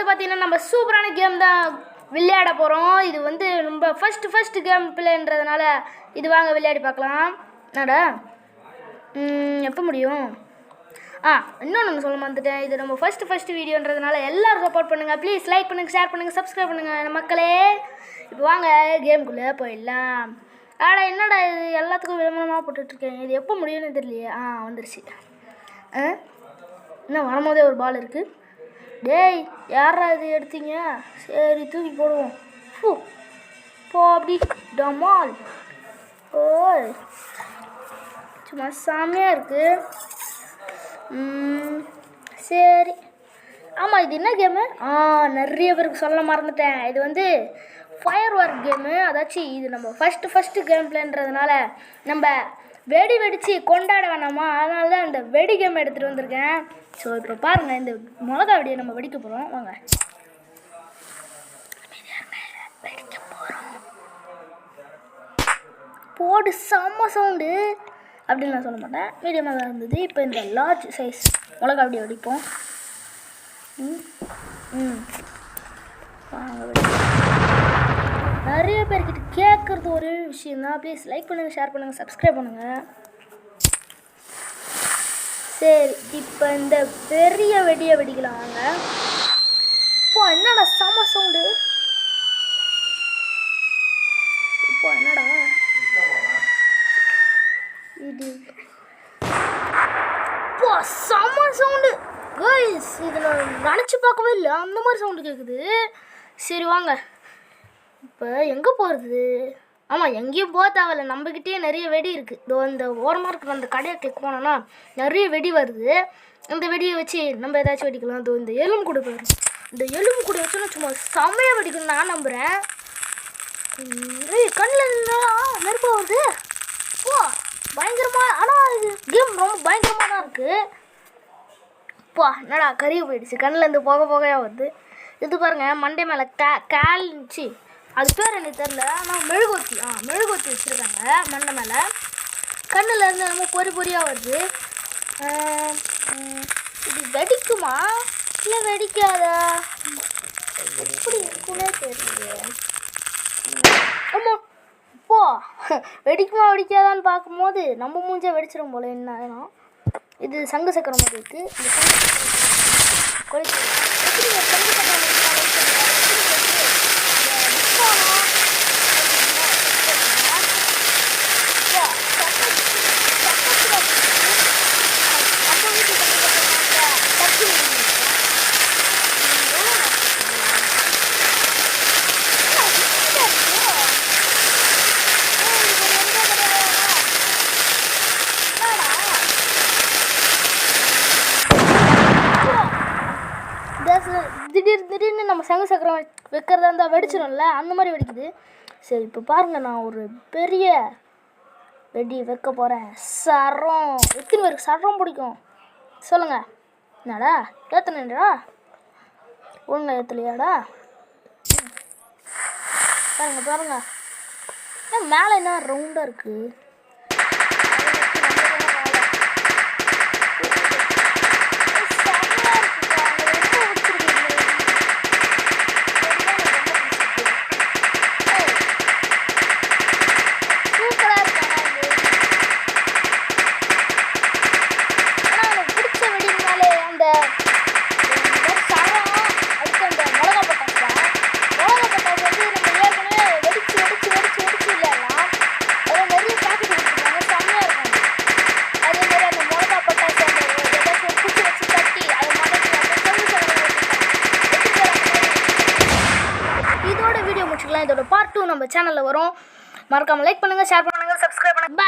பார்த்தீங்கன்னா நம்ம சூப்பரான கேம் தான் விளையாட போகிறோம். இது வந்து நம்ம ஃபஸ்ட்டு கேம் பிளேன்றதுனால இது வாங்க விளையாடி பார்க்கலாம். என்னடா எப்போ முடியும்? இன்னொன்று சொல்ல மறந்துட்டேன். இது நம்ம ஃபஸ்ட்டு வீடியோன்றதுனால எல்லோரும் சப்போர்ட் பண்ணுங்கள். ப்ளீஸ் லைக் பண்ணுங்கள், ஷேர் பண்ணுங்கள், சப்ஸ்கிரைப் பண்ணுங்கள் மக்களே. இப்போ வாங்க கேமுக்குள்ளே போயிடலாம். என்னடா இது எல்லாத்துக்கும் விளம்பரமாக போட்டுட்ருக்கேன். இது எப்போ முடியும்னு தெரியலையே. வந்துருச்சு. இன்னும் வரும்போதே ஒரு பால் இருக்குது. டேய் யாரா இது எடுத்தீங்க? சரி தூக்கி போடுவோம். போ அப்படி டமால். ஓய் சும்மா சாமியாக இருக்குது. சரி ஆமாம், இது என்ன கேமு? நிறைய பேருக்கு சொல்ல மறந்துட்டேன். இது வந்து ஃபயர் ஒர்க் கேமு. அதாச்சும் இது நம்ம ஃபஸ்ட்டு கேம் பிளேன்றதுனால நம்ம வெடி வெடித்து கொண்டாட வேணாமா, அதனால தான் இந்த வெடி கேம் எடுத்துகிட்டு வந்திருக்கேன். ஸோ இப்போ பாருங்கள், இந்த மிளகா வெடியை நம்ம வெடிக்க போகிறோம். வாங்க வெடிக்க போகிறோம். போடு செம்ம சவுண்டு அப்படின்னு நான் சொல்ல மாட்டேன், மீடியமாக தான் இருந்தது. இப்போ இந்த லார்ஜ் சைஸ் மிளகா வெடியை வெடிப்போம். வாங்க நிறைய பேர்கிட்ட கேட்குறது ஒரே விஷயந்தான். ப்ளீஸ் லைக் பண்ணுங்கள், ஷேர் பண்ணுங்கள், சப்ஸ்கிரைப் பண்ணுங்கள். சரி இப்போ இந்த பெரிய வெடியை வெடிக்கலாம். வாங்க. இப்போ என்னடா செம சவுண்டு? இப்போ என்னடா இது? இப்போ செம சவுண்டு கைஸ். இது நான் நினச்சி பார்க்கவே இல்லை, அந்த மாதிரி சவுண்டு கேட்குது. சரி வாங்க இப்போ எங்கே போகிறது? எங்கேயும் போக தேவையில்ல, நம்மக்கிட்டே நிறைய வெடி இருக்குது. இதோ இந்த ஓரமாக இருக்கிற அந்த கடையை கிளிக் போனோன்னா நிறைய வெடி வருது. இந்த வெடியை வச்சு நம்ம ஏதாச்சும் வெடிக்கலாம். இதோ இந்த எலும்பு கூட போயிடும். இந்த எலும்பு கூட வச்சோன்னா சும்மா செம்மையாக வெடிக்கணும்னு நான் நம்புகிறேன். கண்ணில் இருந்தாலும் நெருப்பு வருது. பயங்கரமாக. ஆனால் இது கேம் ரொம்ப பயங்கரமாக தான் இருக்குது. என்னடா கறியை போயிடுச்சு, கண்ணிலேருந்து போகையாக வருது. இது பாருங்கள், மண்டை மேலே கால்ச்சி, அது பேர் எனக்கு தெரில. ஆனால் மெழுகுவத்தி வச்சுருக்காங்க மண்டை மேலே. கண்ணிலேருந்து நம்ம பொறியாக வருது. இது வெடிக்குமா இல்லை வெடிக்காதா? எப்படி இருக்குன்னே தெரியல. ஆமாம் வெடிக்குமா வெடிக்காதான்னு பார்க்கும்போது நம்ம மூஞ்சே வெடிச்சிடும் போல. என்ன இது சங்கு சக்கரம் மாதிரி இருக்குது. இந்த சங்கு சக்கரம் திடீர்னு நம்ம சங்கு சக்கரம் வைக்கிறதா இருந்தால் வெடிச்சிடும்ல, அந்த மாதிரி வெடிக்குது. சரி இப்போ பாருங்கள், நான் ஒரு பெரிய வெடி வைக்க போகிறேன். சரம். எத்தனை பேருக்கு சரம் பிடிக்கும் சொல்லுங்கள்? என்னடா ஏற்றணுன்றா? ஒழுங்கா ஏற்றலையாடா? பாருங்க மேலே என்ன ரவுண்டாக இருக்குது. இதோட பார்ட் 2 நம்ம சேனலில் வரும். மறக்காமல் லைக் பண்ணுங்கள், ஷேர் பண்ணுங்கள், சப்ஸ்கிரைப் பண்ணுங்கள். பாய்.